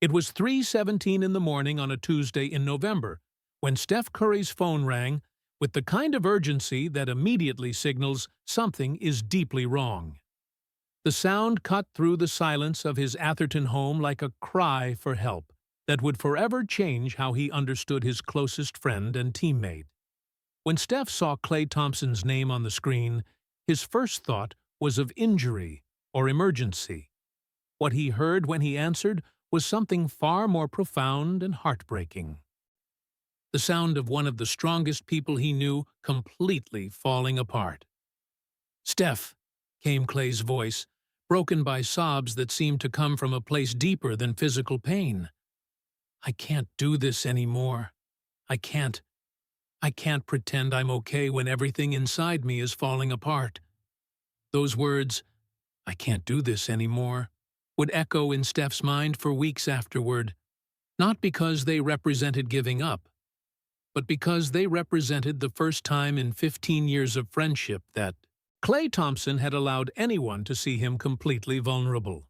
It was 3:17 in the morning on a Tuesday in November when Steph Curry's phone rang with the kind of urgency that immediately signals something is deeply wrong. The sound cut through the silence of his Atherton home like a cry for help that would forever change how he understood his closest friend and teammate. When Steph saw Klay Thompson's name on the screen, his first thought was of injury or emergency. What he heard when he answered was something far more profound and heartbreaking. The sound of one of the strongest people he knew completely falling apart. "Steph," came Clay's voice, broken by sobs that seemed to come from a place deeper than physical pain. "I can't do this anymore. I can't. I can't pretend I'm okay when everything inside me is falling apart." Those words, "I can't do this anymore," would echo in Steph's mind for weeks afterward, not because they represented giving up, but because they represented the first time in 15 years of friendship that Klay Thompson had allowed anyone to see him completely vulnerable.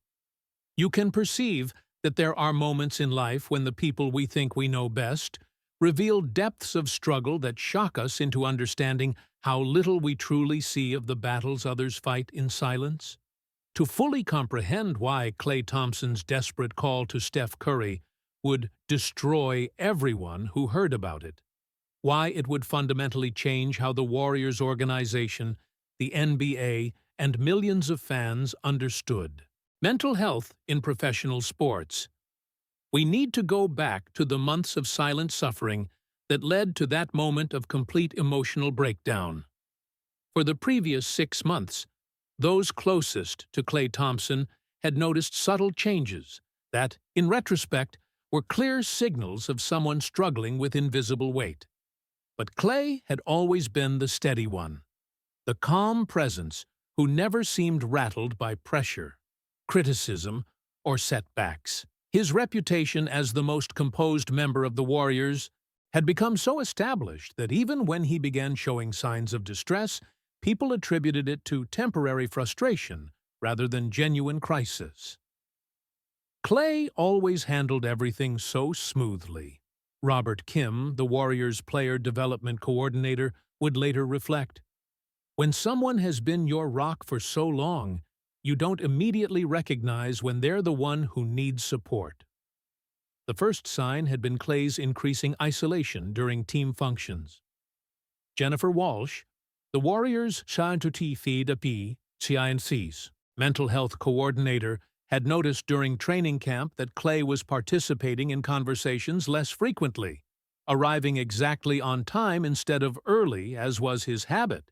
You can perceive that there are moments in life when the people we think we know best reveal depths of struggle that shock us into understanding how little we truly see of the battles others fight in silence. To fully comprehend why Klay Thompson's desperate call to Steph Curry would destroy everyone who heard about it, why it would fundamentally change how the Warriors organization, the NBA, and millions of fans understood mental health in professional sports, we need to go back to the months of silent suffering that led to that moment of complete emotional breakdown. For the previous 6 months, those closest to Klay Thompson had noticed subtle changes that, in retrospect, were clear signals of someone struggling with invisible weight. But Klay had always been the steady one, the calm presence who never seemed rattled by pressure, criticism, or setbacks. His reputation as the most composed member of the Warriors had become so established that even when he began showing signs of distress, people attributed it to temporary frustration rather than genuine crisis. Klay always handled everything so smoothly. Robert Kim, the Warriors' player development coordinator, would later reflect, "When someone has been your rock for so long, you don't immediately recognize when they're the one who needs support." The first sign had been Klay's increasing isolation during team functions. Jennifer Walsh, the Warriors' scientifique de sciences mental health coordinator, had noticed during training camp that Klay was participating in conversations less frequently, arriving exactly on time instead of early as was his habit,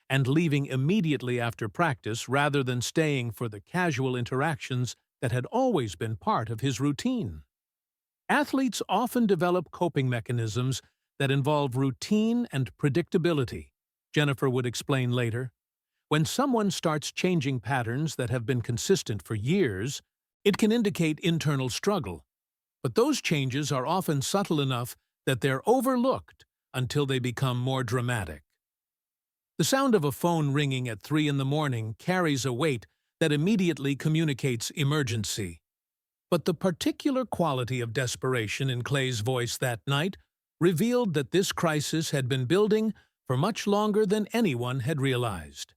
and leaving immediately after practice rather than staying for the casual interactions that had always been part of his routine. Athletes often develop coping mechanisms that involve routine and predictability, Jennifer would explain later. When someone starts changing patterns that have been consistent for years, it can indicate internal struggle. But those changes are often subtle enough that they're overlooked until they become more dramatic. The sound of a phone ringing at 3 in the morning carries a weight that immediately communicates emergency. But the particular quality of desperation in Klay's voice that night revealed that this crisis had been building for much longer than anyone had realized.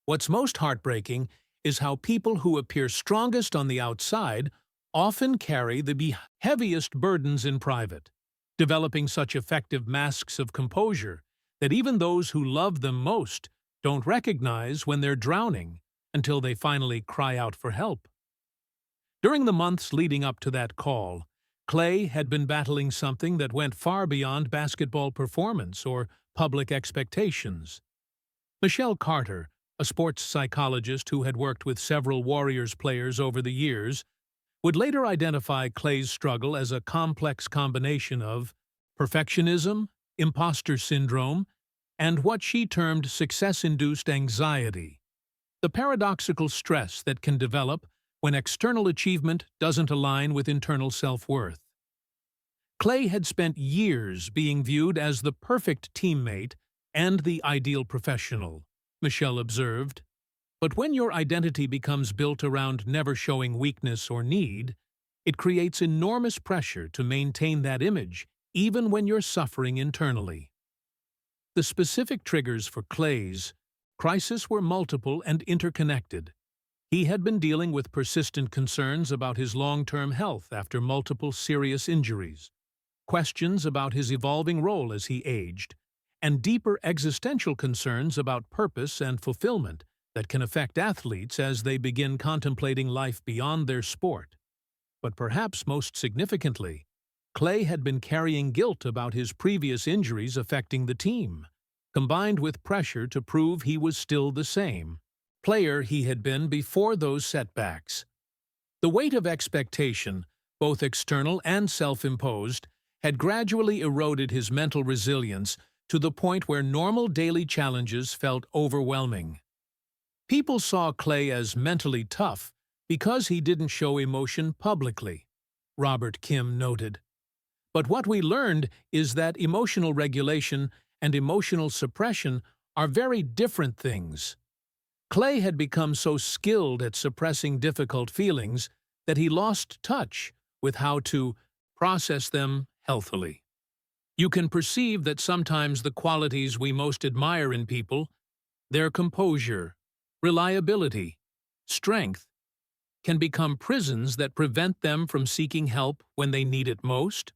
What's most heartbreaking is how people who appear strongest on the outside often carry the heaviest burdens in private, developing such effective masks of composure that even those who love them most don't recognize when they're drowning until they finally cry out for help. During the months leading up to that call, Klay had been battling something that went far beyond basketball performance or public expectations. Michelle Carter, a sports psychologist who had worked with several Warriors players over the years, would later identify Klay's struggle as a complex combination of perfectionism, imposter syndrome, and what she termed success-induced anxiety, the paradoxical stress that can develop when external achievement doesn't align with internal self-worth. Klay had spent years being viewed as the perfect teammate and the ideal professional, Michelle observed. But when your identity becomes built around never showing weakness or need, It creates enormous pressure to maintain that image, even when you're suffering internally. The specific triggers for Klay's crisis were multiple and interconnected. He had been dealing with persistent concerns about his long-term health after multiple serious injuries, questions about his evolving role as he aged, and deeper existential concerns about purpose and fulfillment that can affect athletes as they begin contemplating life beyond their sport. But perhaps most significantly, Klay had been carrying guilt about his previous injuries affecting the team, combined with pressure to prove he was still the same player he had been before those setbacks. The weight of expectation, both external and self-imposed, had gradually eroded his mental resilience to the point where normal daily challenges felt overwhelming. People saw Klay as mentally tough because he didn't show emotion publicly, Robert Kim noted. But what we learned is that emotional regulation and emotional suppression are very different things. Klay had become so skilled at suppressing difficult feelings that he lost touch with how to process them healthily. You can perceive that sometimes the qualities we most admire in people, their composure, reliability, strength, can become prisons that prevent them from seeking help when they need it most.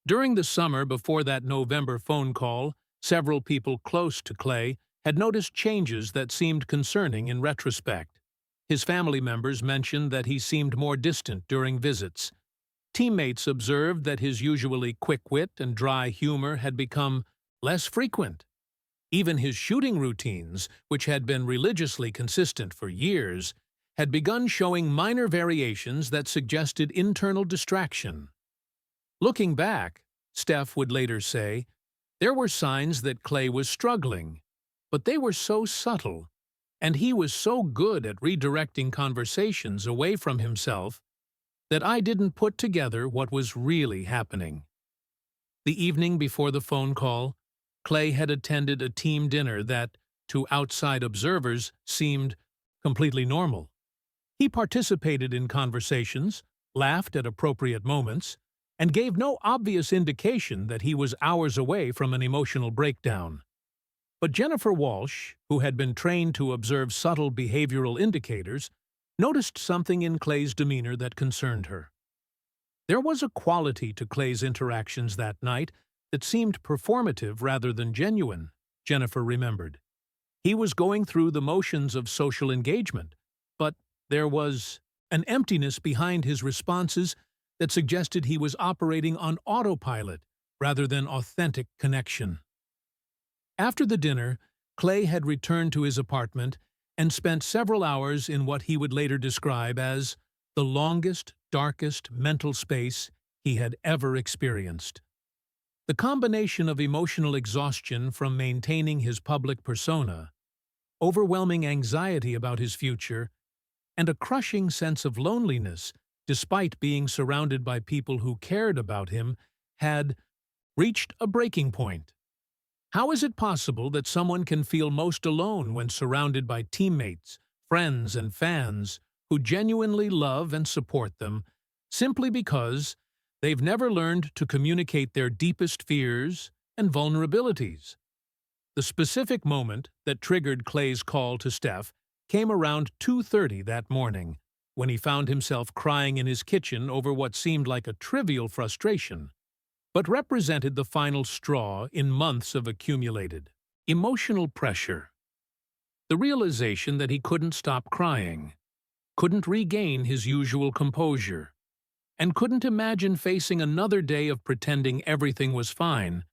During the summer before that November phone call, several people close to Klay had noticed changes that seemed concerning in retrospect. His family members mentioned that he seemed more distant during visits. Teammates observed that his usually quick wit and dry humor had become less frequent. Even his shooting routines, which had been religiously consistent for years, had begun showing minor variations that suggested internal distraction. Looking back, Steph would later say, there were signs that Klay was struggling, but they were so subtle, and he was so good at redirecting conversations away from himself that I didn't put together what was really happening. The evening before the phone call, Klay had attended a team dinner that, to outside observers, seemed completely normal. He participated in conversations, laughed at appropriate moments, and gave no obvious indication that he was hours away from an emotional breakdown. But Jennifer Walsh, who had been trained to observe subtle behavioral indicators, noticed something in Klay's demeanor that concerned her. There was a quality to Klay's interactions that night that seemed performative rather than genuine, Jennifer remembered. He was going through the motions of social engagement, but there was an emptiness behind his responses that suggested he was operating on autopilot rather than authentic connection. After the dinner, Klay had returned to his apartment and spent several hours in what he would later describe as the longest, darkest mental space he had ever experienced. The combination of emotional exhaustion from maintaining his public persona, overwhelming anxiety about his future, and a crushing sense of loneliness despite being surrounded by people who cared about him, had reached a breaking point. How is it possible that someone can feel most alone when surrounded by teammates, friends, and fans who genuinely love and support them, simply because they've never learned to communicate their deepest fears and vulnerabilities? The specific moment that triggered Klay's call to Steph came around 2:30 that morning, when he found himself crying in his kitchen over what seemed like a trivial frustration, but represented the final straw in months of accumulated emotional pressure. The realization that he couldn't stop crying, couldn't regain his usual composure, and couldn't imagine facing another day of pretending everything was fine,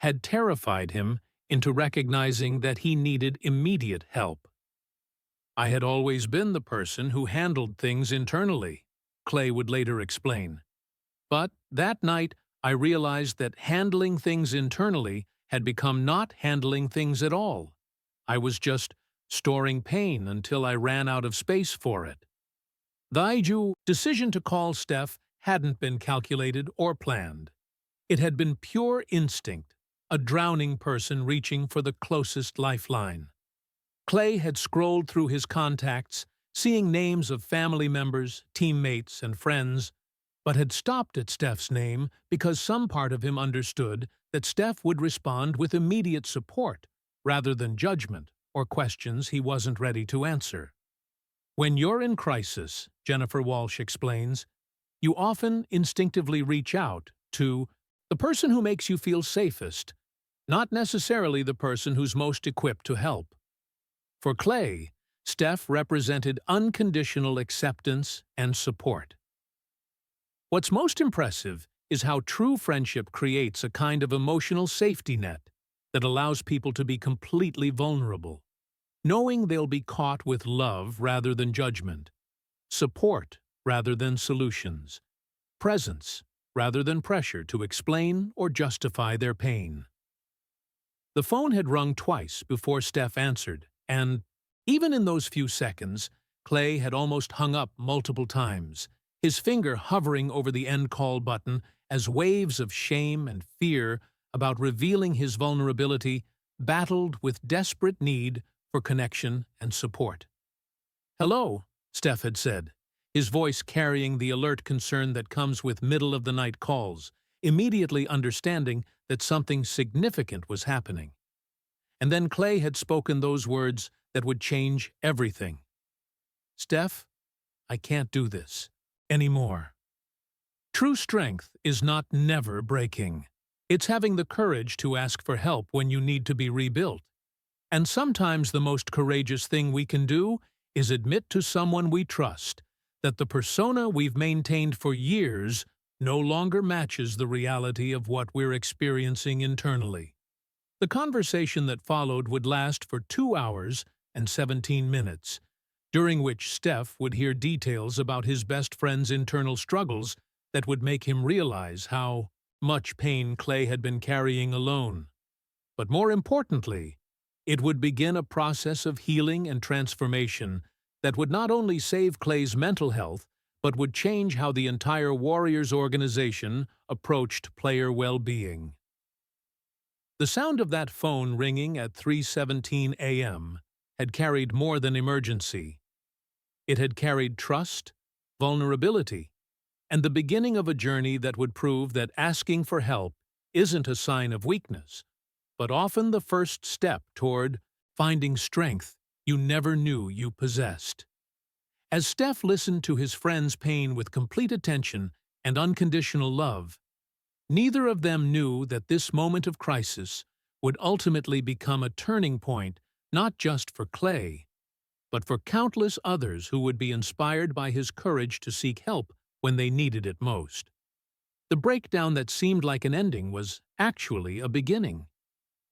had terrified him into recognizing that he needed immediate help. I had always been the person who handled things internally, Klay would later explain. But that night, I realized that handling things internally had become not handling things at all. I was just storing pain until I ran out of space for it. The decision to call Steph hadn't been calculated or planned. It had been pure instinct, a drowning person reaching for the closest lifeline. Klay had scrolled through his contacts, seeing names of family members, teammates, and friends, but had stopped at Steph's name because some part of him understood that Steph would respond with immediate support rather than judgment or questions he wasn't ready to answer. When you're in crisis, Jennifer Walsh explains, you often instinctively reach out to the person who makes you feel safest, not necessarily the person who's most equipped to help. For Klay, Steph represented unconditional acceptance and support. What's most impressive is how true friendship creates a kind of emotional safety net that allows people to be completely vulnerable, knowing they'll be caught with love rather than judgment, support rather than solutions, presence rather than pressure to explain or justify their pain. The phone had rung twice before Steph answered, and even in those few seconds, Klay had almost hung up multiple times, his finger hovering over the end call button as waves of shame and fear about revealing his vulnerability battled with desperate need for connection and support. "Hello," Steph had said, his voice carrying the alert concern that comes with middle-of-the-night calls, immediately understanding that something significant was happening. And then Klay had spoken those words that would change everything. "Steph, I can't do this anymore." True strength is not never breaking. It's having the courage to ask for help when you need to be rebuilt. And sometimes the most courageous thing we can do is admit to someone we trust that the persona we've maintained for years no longer matches the reality of what we're experiencing internally. The conversation that followed would last for 2 hours and 17 minutes, during which Steph would hear details about his best friend's internal struggles that would make him realize how much pain Klay had been carrying alone. But more importantly, it would begin a process of healing and transformation that would not only save Klay's mental health, but would change how the entire Warriors organization approached player well-being. The sound of that phone ringing at 3:17 a.m. had carried more than emergency. It had carried trust, vulnerability, and the beginning of a journey that would prove that asking for help isn't a sign of weakness, but often the first step toward finding strength you never knew you possessed. As Steph listened to his friend's pain with complete attention and unconditional love, neither of them knew that this moment of crisis would ultimately become a turning point not just for Klay, but for countless others who would be inspired by his courage to seek help when they needed it most. The breakdown that seemed like an ending was actually a beginning,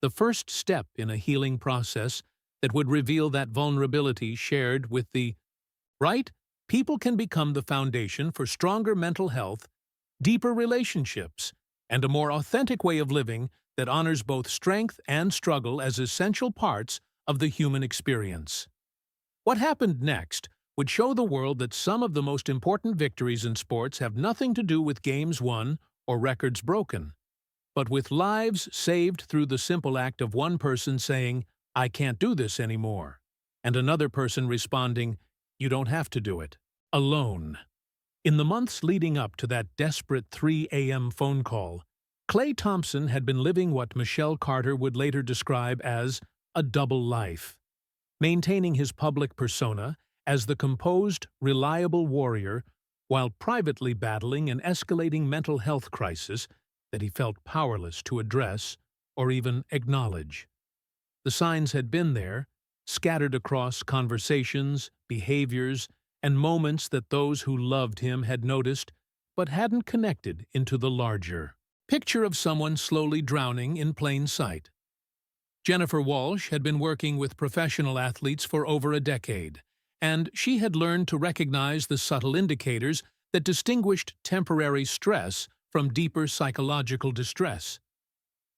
the first step in a healing process that would reveal that vulnerability shared with the right people can become the foundation for stronger mental health, deeper relationships, and a more authentic way of living that honors both strength and struggle as essential parts of the human experience. What happened next would show the world that some of the most important victories in sports have nothing to do with games won or records broken, but with lives saved through the simple act of one person saying, "I can't do this anymore," and another person responding, "You don't have to do it alone." In the months leading up to that desperate 3 a.m. phone call, Klay Thompson had been living what Michelle Carter would later describe as a double life, maintaining his public persona as the composed, reliable warrior while privately battling an escalating mental health crisis that he felt powerless to address or even acknowledge. The signs had been there, scattered across conversations, behaviors, and moments that those who loved him had noticed but hadn't connected into the larger picture of someone slowly drowning in plain sight. Jennifer Walsh had been working with professional athletes for over a decade, and she had learned to recognize the subtle indicators that distinguished temporary stress from deeper psychological distress.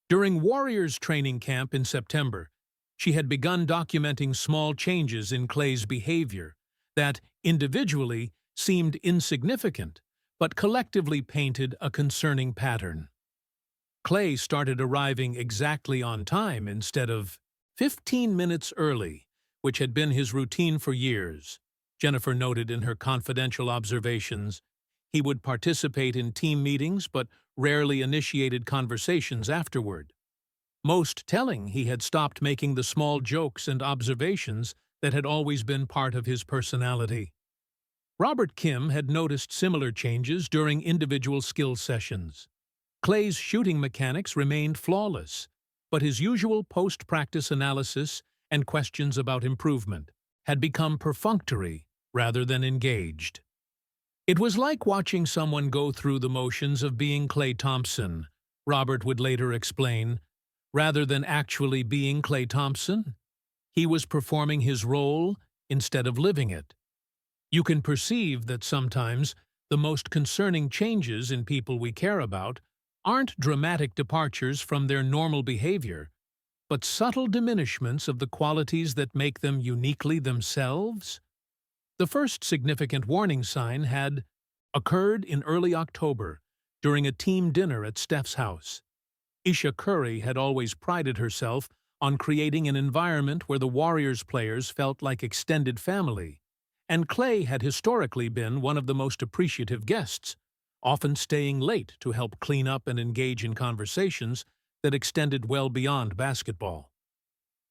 During Warriors training camp in September, she had begun documenting small changes in Klay's behavior that, individually, seemed insignificant, but collectively painted a concerning pattern. Klay started arriving exactly on time instead of 15 minutes early, which had been his routine for years. Jennifer noted in her confidential observations. He would participate in team meetings but rarely initiated conversations afterward. Most telling, he had stopped making the small jokes and observations that had always been part of his personality. Robert Kim had noticed similar changes during individual skill sessions. Klay's shooting mechanics remained flawless, but his usual post-practice analysis and questions about improvement had become perfunctory rather than engaged. It was like watching someone go through the motions of being Klay Thompson, Robert would later explain, rather than actually being Klay Thompson. He was performing his role instead of living it. You can perceive that sometimes the most concerning changes in people we care about aren't dramatic departures from their normal behavior, but subtle diminishments of the qualities that make them uniquely themselves. The first significant warning sign had occurred in early October during a team dinner at Steph's house. Steph Curry had always prided herself on creating an environment where the Warriors players felt like extended family, and Klay had historically been one of the most appreciative guests, often staying late to help clean up and engage in conversations that extended well beyond basketball.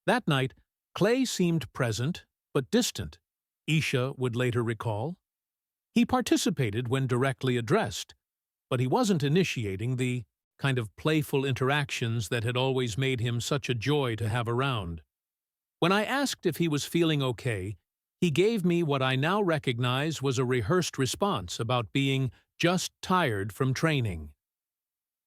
That night, Klay seemed present but distant, Isha would later recall. He participated when directly addressed, but he wasn't initiating the kind of playful interactions that had always made him such a joy to have around. When I asked if he was feeling okay, he gave me what I now recognize was a rehearsed response about being just tired from training.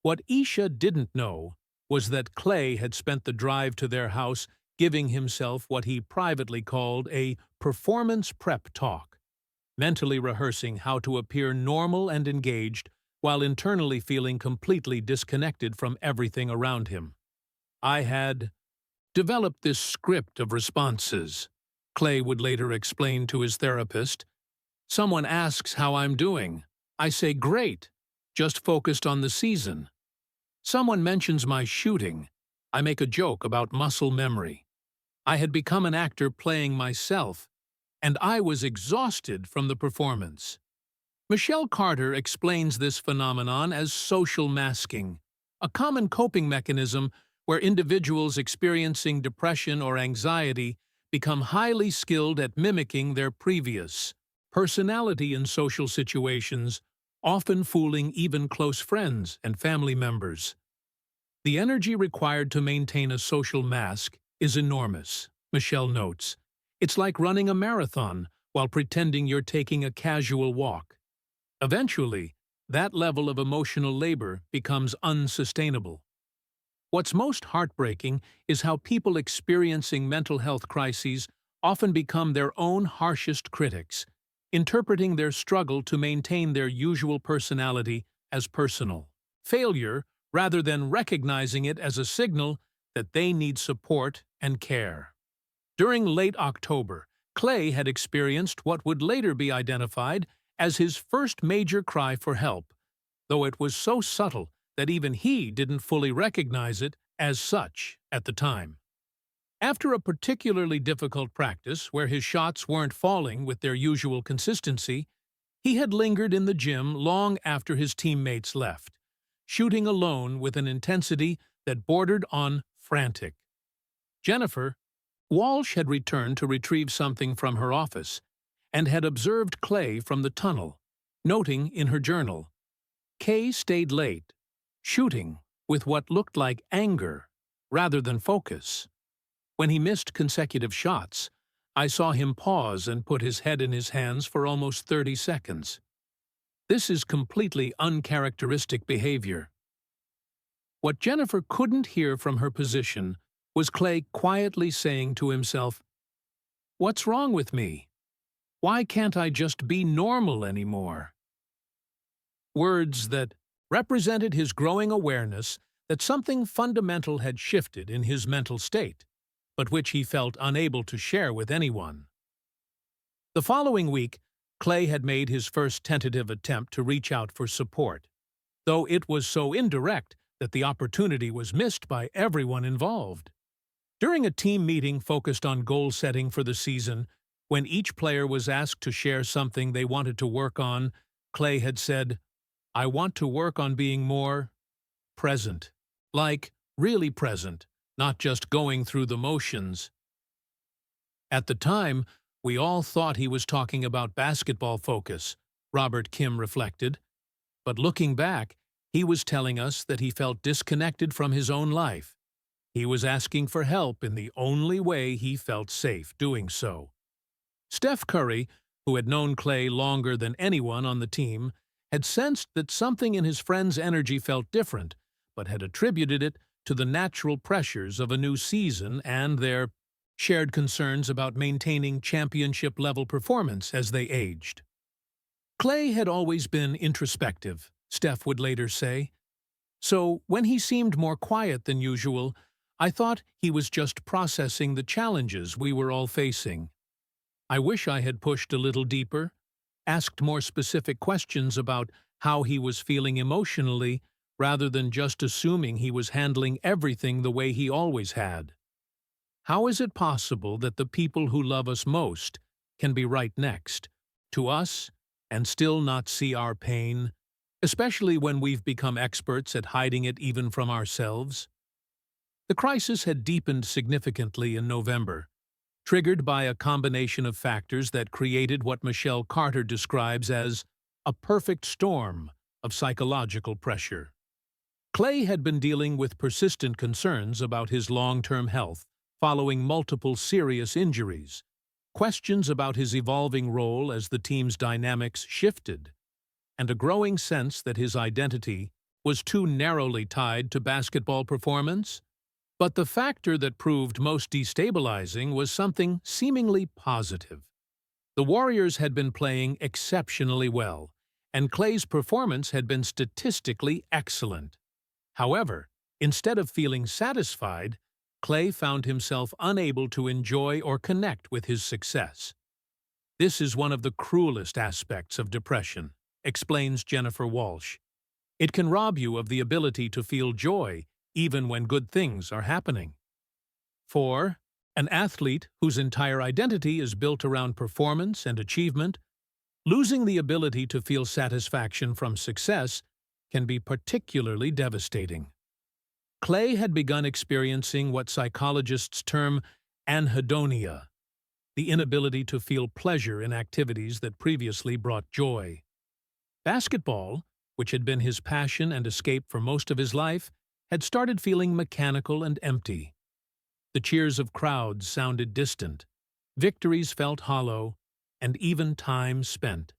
What Isha didn't know was that Klay had spent the drive to their house giving himself what he privately called a performance prep talk, mentally rehearsing how to appear normal and engaged while internally feeling completely disconnected from everything around him. I had developed this script of responses, Klay would later explain to his therapist. Someone asks how I'm doing. I say great, just focused on the season. Someone mentions my shooting. I make a joke about muscle memory. I had become an actor playing myself, and I was exhausted from the performance. Michelle Carter explains this phenomenon as social masking, a common coping mechanism where individuals experiencing depression or anxiety become highly skilled at mimicking their previous personality in social situations, often fooling even close friends and family members. The energy required to maintain a social mask is enormous, Michelle notes. It's like running a marathon while pretending you're taking a casual walk. Eventually, that level of emotional labor becomes unsustainable. What's most heartbreaking is how people experiencing mental health crises often become their own harshest critics, interpreting their struggle to maintain their usual personality as personal failure rather than recognizing it as a signal that they need support and care. During late October, Klay had experienced what would later be identified as his first major cry for help, though it was so subtle that even he didn't fully recognize it as such at the time. After a particularly difficult practice where his shots weren't falling with their usual consistency, he had lingered in the gym long after his teammates left, shooting alone with an intensity that bordered on frantic. Jennifer Walsh had returned to retrieve something from her office and had observed Klay from the tunnel, noting in her journal, Kay stayed late, shooting with what looked like anger rather than focus. When he missed consecutive shots, I saw him pause and put his head in his hands for almost 30 seconds. This is completely uncharacteristic behavior. What Jennifer couldn't hear from her position was Klay quietly saying to himself, "What's wrong with me? Why can't I just be normal anymore?" Words that represented his growing awareness that something fundamental had shifted in his mental state, but which he felt unable to share with anyone. The following week, Klay had made his first tentative attempt to reach out for support, though it was so indirect that the opportunity was missed by everyone involved. During a team meeting focused on goal setting for the season, When each player was asked to share something they wanted to work on, Klay had said, "I want to work on being more present." Like, really present, not just going through the motions. At the time, we all thought he was talking about basketball focus, Robert Kim reflected. But looking back, he was telling us that he felt disconnected from his own life. He was asking for help in the only way he felt safe doing so. Steph Curry, who had known Klay longer than anyone on the team, had sensed that something in his friend's energy felt different, but had attributed it to the natural pressures of a new season and their shared concerns about maintaining championship-level performance as they aged. Klay had always been introspective, Steph would later say. So when he seemed more quiet than usual, I thought he was just processing the challenges we were all facing. I wish I had pushed a little deeper, asked more specific questions about how he was feeling emotionally, rather than just assuming he was handling everything the way he always had. How is it possible that the people who love us most can be right next to us and still not see our pain, especially when we've become experts at hiding it even from ourselves? The crisis had deepened significantly in November, triggered by a combination of factors that created what Michelle Carter describes as a perfect storm of psychological pressure. Klay had been dealing with persistent concerns about his long-term health following multiple serious injuries, questions about his evolving role as the team's dynamics shifted, and a growing sense that his identity was too narrowly tied to basketball performance. But the factor that proved most destabilizing was something seemingly positive. The Warriors had been playing exceptionally well, and Klay's performance had been statistically excellent. However, instead of feeling satisfied, Klay found himself unable to enjoy or connect with his success. This is one of the cruelest aspects of depression, explains Jennifer Walsh. It can rob you of the ability to feel joy even when good things are happening. For an athlete whose entire identity is built around performance and achievement, losing the ability to feel satisfaction from success can be particularly devastating. Klay had begun experiencing what psychologists term anhedonia, the inability to feel pleasure in activities that previously brought joy. Basketball, which had been his passion and escape for most of his life, had started feeling mechanical and empty. The cheers of crowds sounded distant, victories felt hollow, and even time spent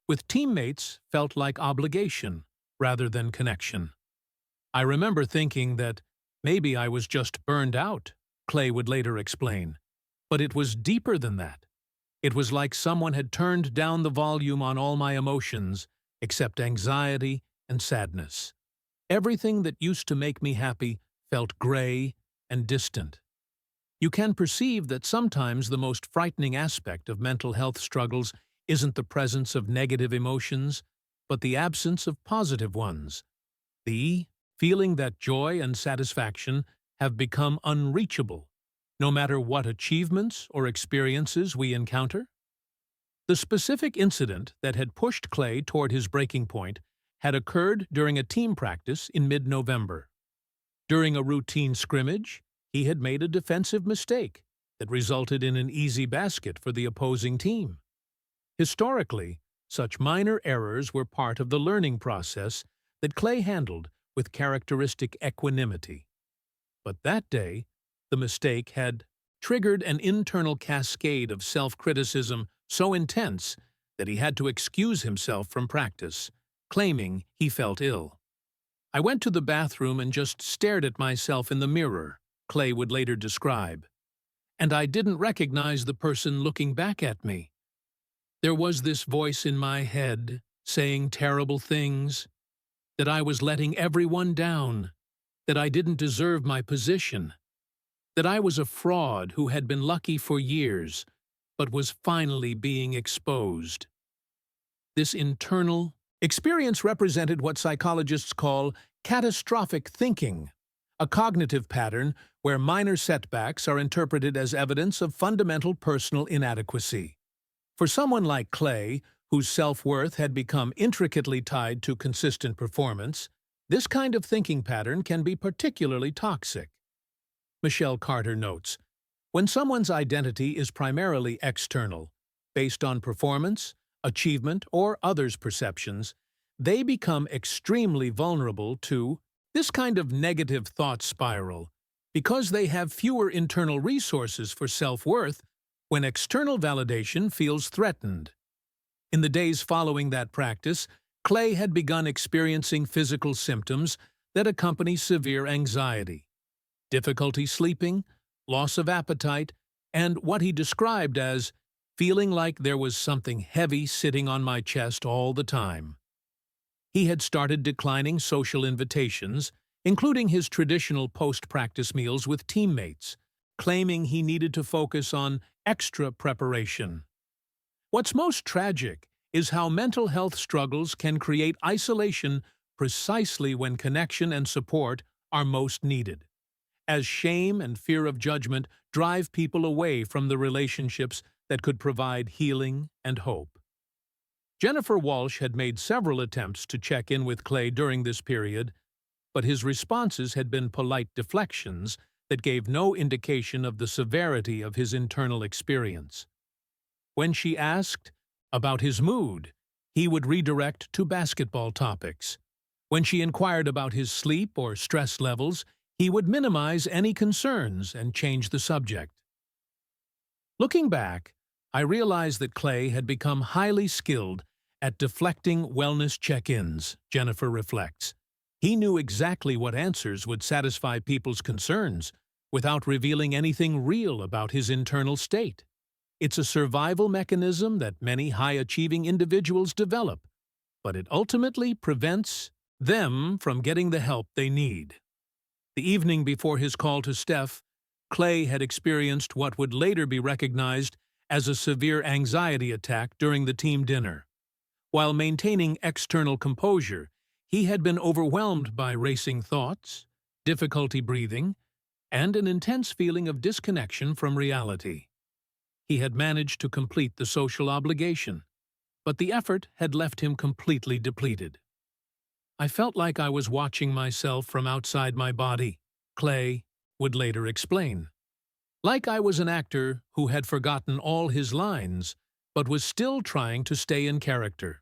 with teammates felt like obligation rather than connection. I remember thinking that maybe I was just burned out, Klay would later explain. But it was deeper than that. It was like someone had turned down the volume on all my emotions, except anxiety and sadness. Everything that used to make me happy felt gray and distant. You can perceive that sometimes the most frightening aspect of mental health struggles isn't the presence of negative emotions, but the absence of positive ones. The feeling that joy and satisfaction have become unreachable, no matter what achievements or experiences we encounter. The specific incident that had pushed Klay toward his breaking point had occurred during a team practice in mid-November. During a routine scrimmage, he had made a defensive mistake that resulted in an easy basket for the opposing team. Historically, such minor errors were part of the learning process that Klay handled with characteristic equanimity. But that day, the mistake had triggered an internal cascade of self-criticism so intense that he had to excuse himself from practice, claiming he felt ill. "I went to the bathroom and just stared at myself in the mirror," Klay would later describe. "And I didn't recognize the person looking back at me. There was this voice in my head saying terrible things, that I was letting everyone down, that I didn't deserve my position, that I was a fraud who had been lucky for years, but was finally being exposed." This internal experience represented what psychologists call catastrophic thinking, a cognitive pattern where minor setbacks are interpreted as evidence of fundamental personal inadequacy. For someone like Klay, whose self-worth had become intricately tied to consistent performance, this kind of thinking pattern can be particularly toxic. Michelle Carter notes, when someone's identity is primarily external, based on performance, achievement, or others' perceptions, they become extremely vulnerable to this kind of negative thought spiral because they have fewer internal resources for self-worth when external validation feels threatened. In the days following that practice, Klay had begun experiencing physical symptoms that accompany severe anxiety: difficulty sleeping, loss of appetite, and what he described as feeling like there was something heavy sitting on my chest all the time. He had started declining social invitations, including his traditional post-practice meals with teammates, claiming he needed to focus on extra preparation. What's most tragic is how mental health struggles can create isolation precisely when connection and support are most needed, as shame and fear of judgment drive people away from the relationships that could provide healing and hope. Jennifer Walsh had made several attempts to check in with Klay during this period, but his responses had been polite deflections that gave no indication of the severity of his internal experience. When she asked about his mood, he would redirect to basketball topics. When she inquired about his sleep or stress levels, he would minimize any concerns and change the subject. Looking back, I realized that Klay had become highly skilled at deflecting wellness check-ins, Jennifer reflects. He knew exactly what answers would satisfy people's concerns without revealing anything real about his internal state. It's a survival mechanism that many high-achieving individuals develop, but it ultimately prevents them from getting the help they need. The evening before his call to Steph, Klay had experienced what would later be recognized as a severe anxiety attack during the team dinner. While maintaining external composure, he had been overwhelmed by racing thoughts, difficulty breathing, and an intense feeling of disconnection from reality. He had managed to complete the social obligation, but the effort had left him completely depleted. I felt like I was watching myself from outside my body, Klay would later explain. Like I was an actor who had forgotten all his lines, but was still trying to stay in character.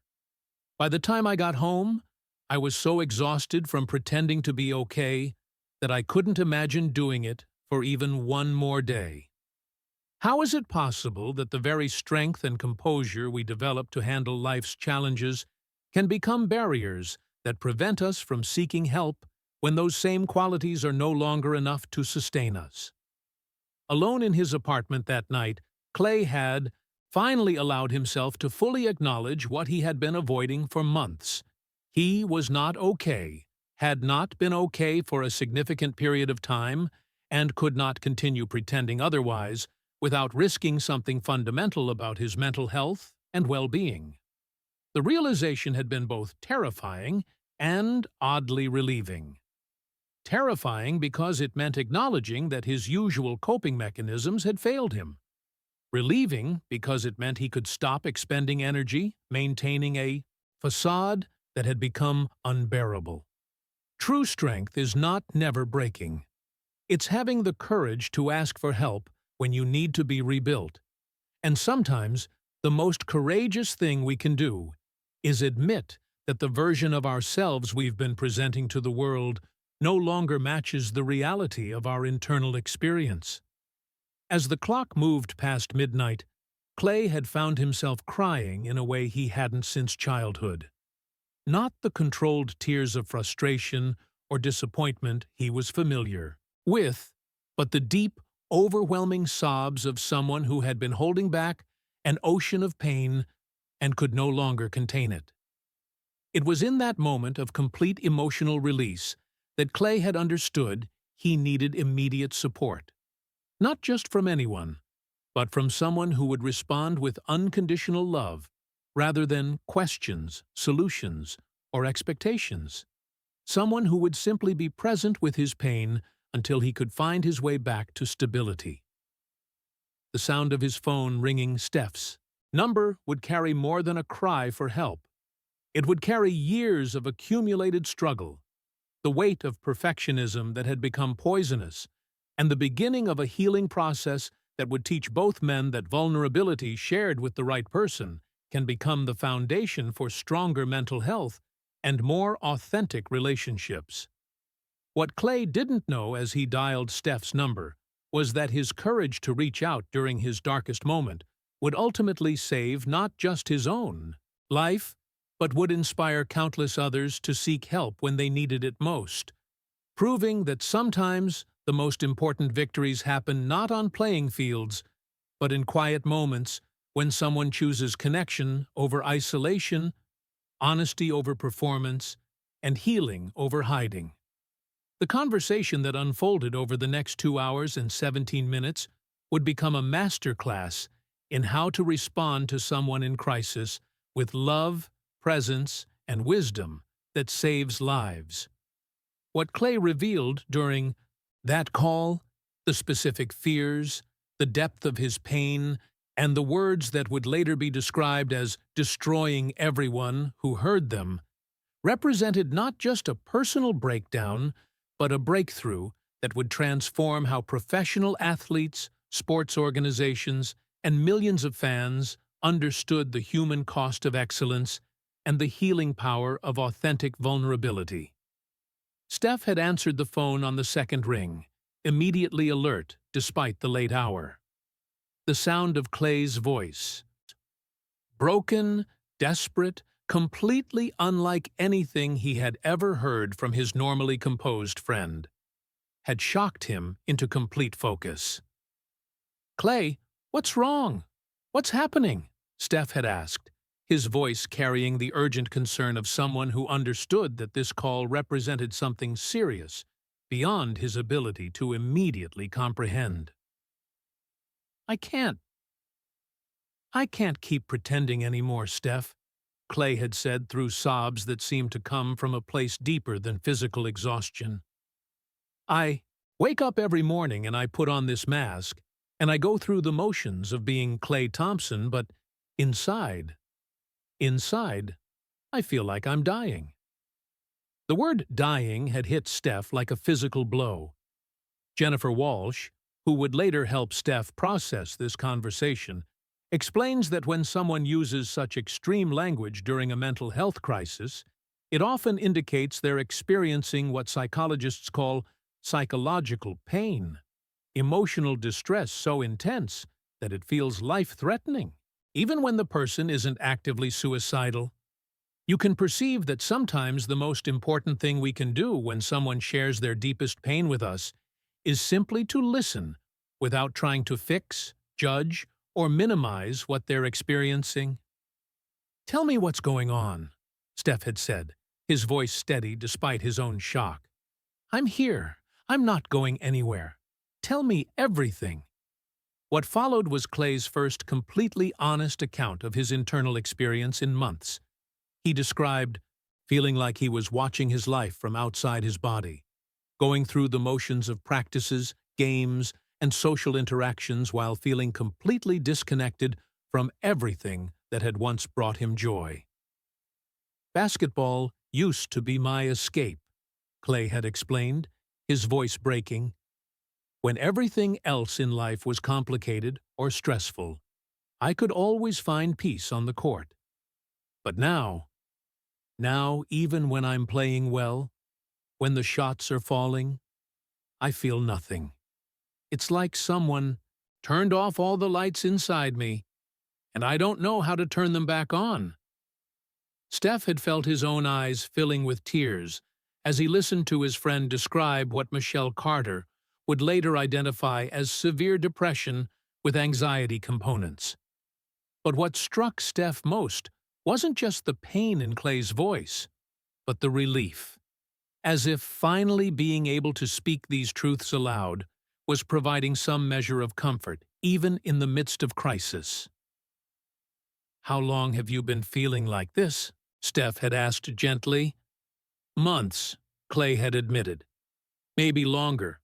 By the time I got home, I was so exhausted from pretending to be okay that I couldn't imagine doing it for even one more day. How is it possible that the very strength and composure we develop to handle life's challenges can become barriers that prevent us from seeking help when those same qualities are no longer enough to sustain us? Alone in his apartment that night, Klay had finally allowed himself to fully acknowledge what he had been avoiding for months. He was not okay, had not been okay for a significant period of time, and could not continue pretending otherwise without risking something fundamental about his mental health and well-being. The realization had been both terrifying and oddly relieving. Terrifying because it meant acknowledging that his usual coping mechanisms had failed him. Relieving because it meant he could stop expending energy, maintaining a facade that had become unbearable. True strength is not never breaking. It's having the courage to ask for help when you need to be rebuilt. And sometimes, the most courageous thing we can do is admit that the version of ourselves we've been presenting to the world no longer matches the reality of our internal experience. As the clock moved past midnight, Klay had found himself crying in a way he hadn't since childhood. Not the controlled tears of frustration or disappointment he was familiar with, but the deep, overwhelming sobs of someone who had been holding back an ocean of pain and could no longer contain it. It was in that moment of complete emotional release that Klay had understood he needed immediate support. Not just from anyone, but from someone who would respond with unconditional love rather than questions, solutions, or expectations. someone who would simply be present with his pain until he could find his way back to stability. The sound of his phone ringing Steph's number would carry more than a cry for help. It would carry years of accumulated struggle, the weight of perfectionism that had become poisonous, and the beginning of a healing process that would teach both men that vulnerability shared with the right person can become the foundation for stronger mental health and more authentic relationships. What Klay didn't know as he dialed Steph's number was that his courage to reach out during his darkest moment would ultimately save not just his own life, but would inspire countless others to seek help when they needed it most, proving that sometimes the most important victories happen not on playing fields, but in quiet moments when someone chooses connection over isolation, honesty over performance, and healing over hiding. The conversation that unfolded over the next 2 hours and 17 minutes would become a masterclass in how to respond to someone in crisis with love, presence, and wisdom that saves lives. What Klay revealed during that call, the specific fears, the depth of his pain, and the words that would later be described as destroying everyone who heard them, represented not just a personal breakdown, but a breakthrough that would transform how professional athletes, sports organizations, and millions of fans understood the human cost of excellence and the healing power of authentic vulnerability. Steph had answered the phone on the second ring, immediately alert despite the late hour. The sound of Klay's voice, broken, desperate, completely unlike anything he had ever heard from his normally composed friend, had shocked him into complete focus. "Klay, what's wrong? What's happening?" Steph had asked, his voice carrying the urgent concern of someone who understood that this call represented something serious beyond his ability to immediately comprehend. I can't keep pretending anymore, Steph," Klay had said through sobs that seemed to come from a place deeper than physical exhaustion. "I wake up every morning and I put on this mask, and I go through the motions of being Klay Thompson, but inside, I feel like I'm dying." The word dying had hit Steph like a physical blow. Jennifer Walsh, who would later help Steph process this conversation, explains that when someone uses such extreme language during a mental health crisis, it often indicates they're experiencing what psychologists call psychological pain, emotional distress so intense that it feels life-threatening, even when the person isn't actively suicidal. You can perceive that sometimes the most important thing we can do when someone shares their deepest pain with us is simply to listen without trying to fix, judge, or minimize what they're experiencing. "Tell me what's going on," Steph had said, his voice steady despite his own shock. "I'm here. I'm not going anywhere. Tell me everything." What followed was Klay's first completely honest account of his internal experience in months. He described feeling like he was watching his life from outside his body, going through the motions of practices, games, and social interactions while feeling completely disconnected from everything that had once brought him joy. "Basketball used to be my escape," Klay had explained, his voice breaking. "When everything else in life was complicated or stressful, I could always find peace on the court. But now, even when I'm playing well, when the shots are falling, I feel nothing. It's like someone turned off all the lights inside me, and I don't know how to turn them back on." Steph had felt his own eyes filling with tears as he listened to his friend describe what Michelle Carter would later identify as severe depression with anxiety components. But what struck Steph most wasn't just the pain in Klay's voice, but the relief, as if finally being able to speak these truths aloud was providing some measure of comfort, even in the midst of crisis. "How long have you been feeling like this?" Steph had asked gently. "Months," Klay had admitted. Maybe longer.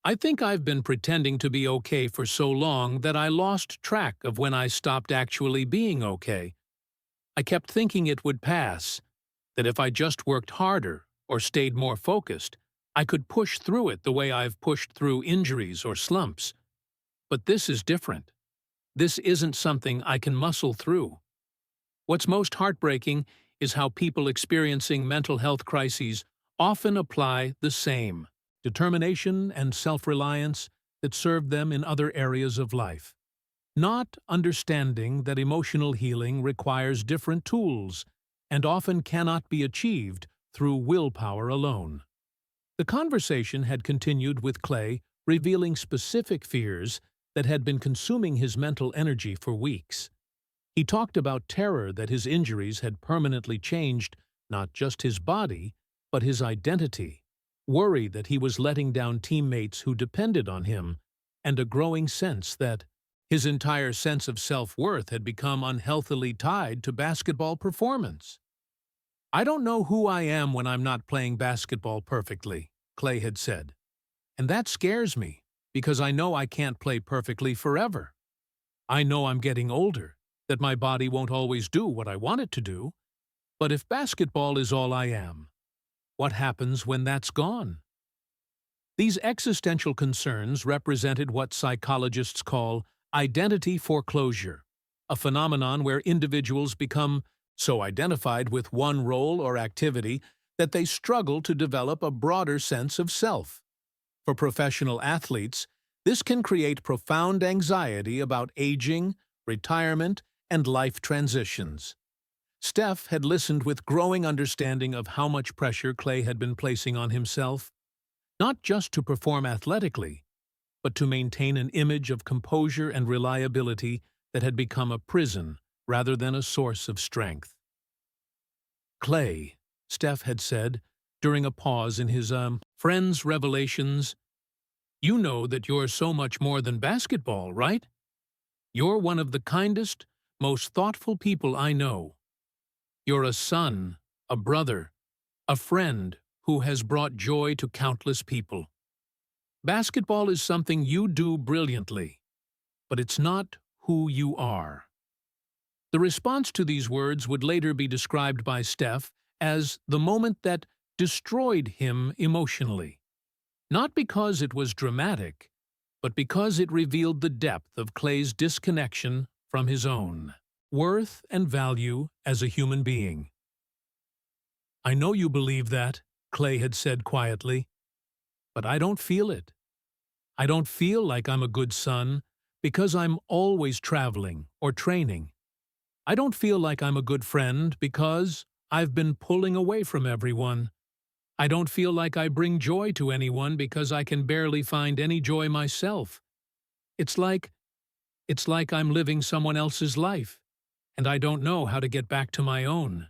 I think I've been pretending to be okay for so long that I lost track of when I stopped actually being okay. I kept thinking it would pass, that if I just worked harder or stayed more focused, I could push through it the way I've pushed through injuries or slumps. But this is different. This isn't something I can muscle through. What's most heartbreaking is how people experiencing mental health crises often apply the same determination and self-reliance that served them in other areas of life, not understanding that emotional healing requires different tools and often cannot be achieved through willpower alone. The conversation had continued with Klay, revealing specific fears that had been consuming his mental energy for weeks. He talked about terror that his injuries had permanently changed not just his body, but his identity, worry that he was letting down teammates who depended on him, and a growing sense that his entire sense of self-worth had become unhealthily tied to basketball performance. "I don't know who I am when I'm not playing basketball perfectly," Klay had said. "And that scares me, because I know I can't play perfectly forever. I know I'm getting older, that my body won't always do what I want it to do. But if basketball is all I am, what happens when that's gone?" These existential concerns represented what psychologists call identity foreclosure, a phenomenon where individuals become so identified with one role or activity that they struggle to develop a broader sense of self. For professional athletes, this can create profound anxiety about aging, retirement, and life transitions. Steph had listened with growing understanding of how much pressure Klay had been placing on himself, not just to perform athletically, but to maintain an image of composure and reliability that had become a prison rather than a source of strength. "Klay," Steph had said, during a pause in his friend's revelations, "you know that you're so much more than basketball, right? You're one of the kindest, most thoughtful people I know. You're a son, a brother, a friend who has brought joy to countless people. Basketball is something you do brilliantly, but it's not who you are." The response to these words would later be described by Steph as the moment that destroyed him emotionally. Not because it was dramatic, but because it revealed the depth of Klay's disconnection from his own worth and value as a human being. "I know you believe that," Klay had said quietly, "but I don't feel it. I don't feel like I'm a good son because I'm always traveling or training. I don't feel like I'm a good friend because I've been pulling away from everyone. I don't feel like I bring joy to anyone because I can barely find any joy myself. It's like I'm living someone else's life, and I don't know how to get back to my own."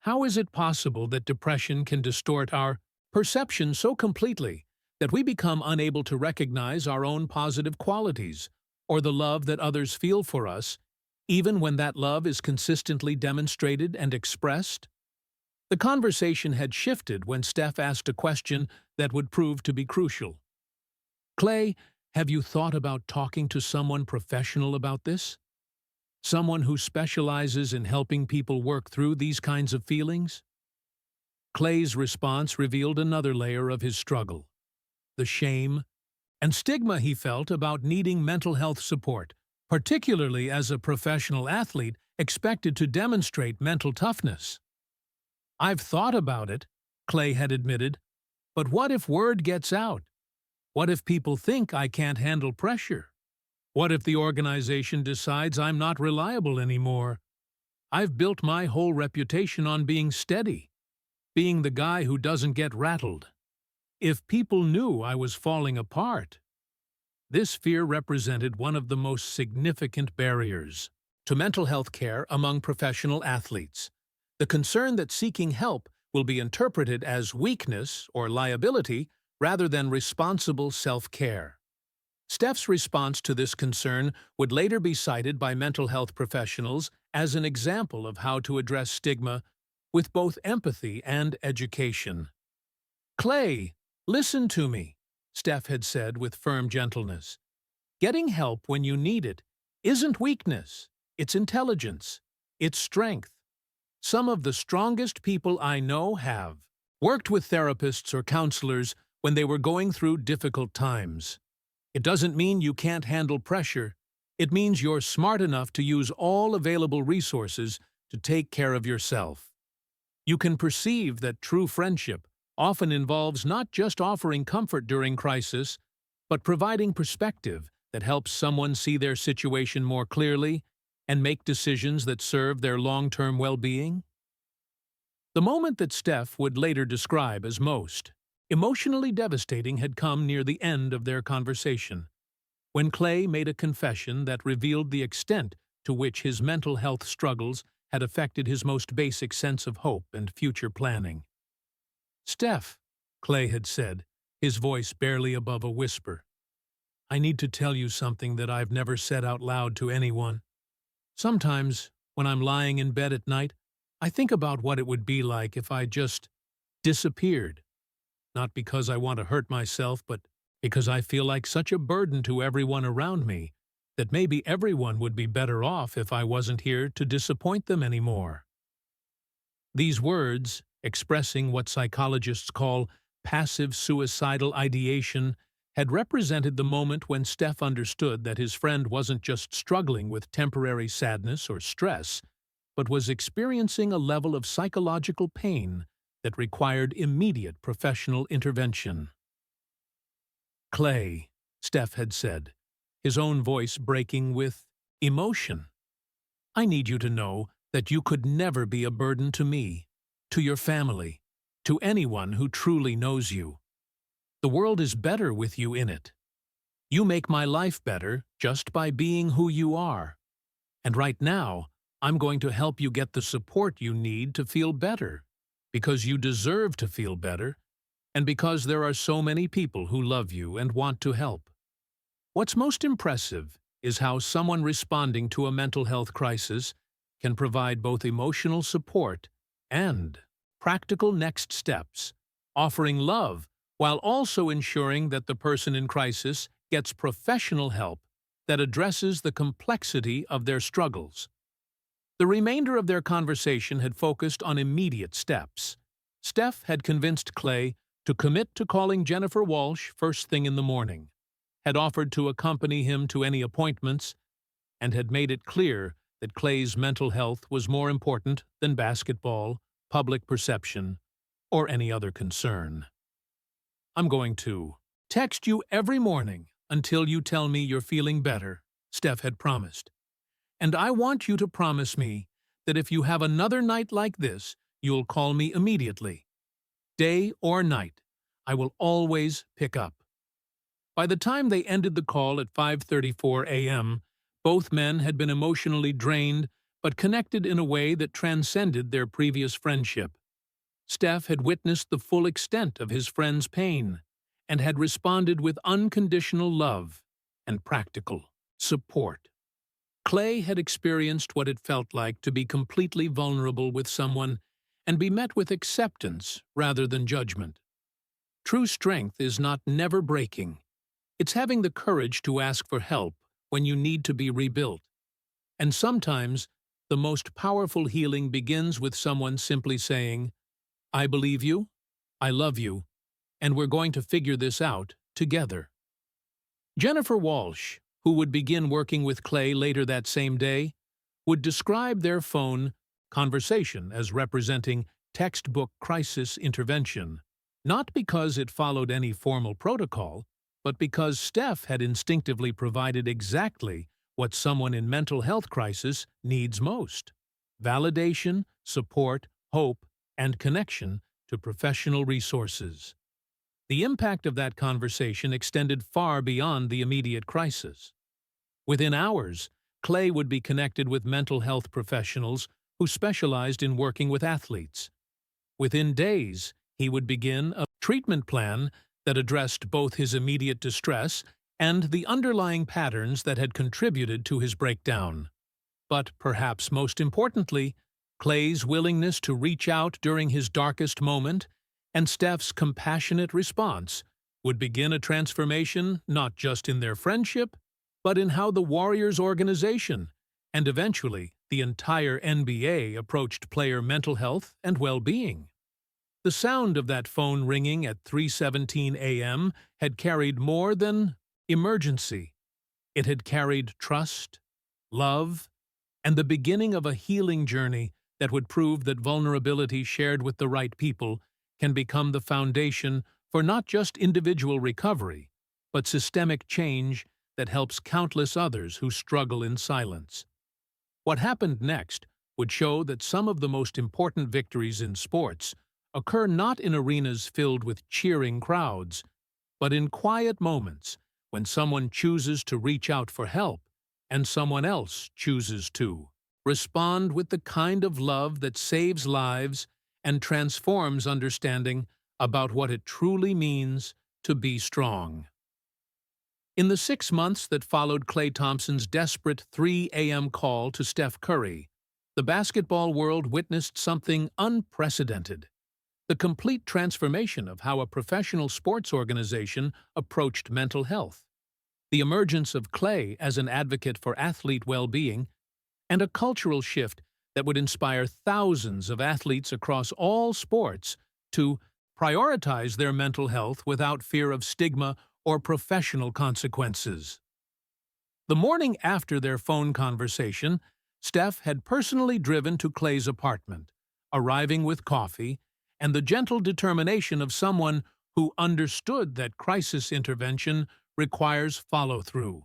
How is it possible that depression can distort our perception so completely that we become unable to recognize our own positive qualities or the love that others feel for us, even when that love is consistently demonstrated and expressed? The conversation had shifted when Steph asked a question that would prove to be crucial. "Klay, have you thought about talking to someone professional about this? Someone who specializes in helping people work through these kinds of feelings?" Klay's response revealed another layer of his struggle: the shame and stigma he felt about needing mental health support, particularly as a professional athlete expected to demonstrate mental toughness. "I've thought about it," Klay had admitted, "but what if word gets out? What if people think I can't handle pressure? What if the organization decides I'm not reliable anymore? I've built my whole reputation on being steady, being the guy who doesn't get rattled. If people knew I was falling apart..." This fear represented one of the most significant barriers to mental health care among professional athletes: the concern that seeking help will be interpreted as weakness or liability rather than responsible self-care. Steph's response to this concern would later be cited by mental health professionals as an example of how to address stigma with both empathy and education. Klay, listen to me, Steph had said with firm gentleness. Getting help when you need it isn't weakness, it's intelligence, it's strength. Some of the strongest people I know have worked with therapists or counselors when they were going through difficult times. It doesn't mean you can't handle pressure. It means you're smart enough to use all available resources to take care of yourself. You can perceive that true friendship often involves not just offering comfort during crisis, but providing perspective that helps someone see their situation more clearly and make decisions that serve their long-term well-being. The moment that Steph would later describe as most emotionally devastating had come near the end of their conversation, when Klay made a confession that revealed the extent to which his mental health struggles had affected his most basic sense of hope and future planning. "Steph," Klay had said, his voice barely above a whisper, "I need to tell you something that I've never said out loud to anyone. Sometimes, when I'm lying in bed at night, I think about what it would be like if I just disappeared. Not because I want to hurt myself, but because I feel like such a burden to everyone around me that maybe everyone would be better off if I wasn't here to disappoint them anymore." These words, expressing what psychologists call passive suicidal ideation, had represented the moment when Steph understood that his friend wasn't just struggling with temporary sadness or stress, but was experiencing a level of psychological pain that required immediate professional intervention. "Klay," Steph had said, his own voice breaking with emotion, "I need you to know that you could never be a burden to me, to your family, to anyone who truly knows you. The world is better with you in it. You make my life better just by being who you are. And right now, I'm going to help you get the support you need to feel better, because you deserve to feel better, and because there are so many people who love you and want to help." What's most impressive is how someone responding to a mental health crisis can provide both emotional support and practical next steps, offering love while also ensuring that the person in crisis gets professional help that addresses the complexity of their struggles. The remainder of their conversation had focused on immediate steps. Steph had convinced Klay to commit to calling Jennifer Walsh first thing in the morning, had offered to accompany him to any appointments, and had made it clear that Klay's mental health was more important than basketball, public perception, or any other concern. "I'm going to text you every morning until you tell me you're feeling better," Steph had promised. "And I want you to promise me that if you have another night like this, you'll call me immediately. Day or night, I will always pick up." By the time they ended the call at 5:34 a.m., both men had been emotionally drained but connected in a way that transcended their previous friendship. Steph had witnessed the full extent of his friend's pain and had responded with unconditional love and practical support. Klay had experienced what it felt like to be completely vulnerable with someone and be met with acceptance rather than judgment. True strength is not never breaking. It's having the courage to ask for help when you need to be rebuilt. And sometimes, the most powerful healing begins with someone simply saying, "I believe you, I love you, and we're going to figure this out together." Jennifer Walsh, who would begin working with Klay later that same day, would describe their phone conversation as representing textbook crisis intervention, not because it followed any formal protocol, but because Steph had instinctively provided exactly what someone in mental health crisis needs most: validation, support, hope, and connection to professional resources. The impact of that conversation extended far beyond the immediate crisis. Within hours, Klay would be connected with mental health professionals who specialized in working with athletes. Within days, he would begin a treatment plan that addressed both his immediate distress and the underlying patterns that had contributed to his breakdown. But perhaps most importantly, Klay's willingness to reach out during his darkest moment and Steph's compassionate response would begin a transformation not just in their friendship, but in how the Warriors organization, and eventually the entire NBA, approached player mental health and well-being. The sound of that phone ringing at 3:17 a.m. had carried more than emergency. It had carried trust, love, and the beginning of a healing journey that would prove that vulnerability shared with the right people can become the foundation for not just individual recovery, but systemic change that helps countless others who struggle in silence. What happened next would show that some of the most important victories in sports occur not in arenas filled with cheering crowds, but in quiet moments when someone chooses to reach out for help and someone else chooses to respond with the kind of love that saves lives and transforms understanding about what it truly means to be strong. In the 6 months that followed Klay Thompson's desperate 3 a.m. call to Steph Curry, the basketball world witnessed something unprecedented: the complete transformation of how a professional sports organization approached mental health, the emergence of Klay as an advocate for athlete well-being, and a cultural shift that would inspire thousands of athletes across all sports to prioritize their mental health without fear of stigma or professional consequences. The morning after their phone conversation, Steph had personally driven to Klay's apartment, arriving with coffee and the gentle determination of someone who understood that crisis intervention requires follow-through,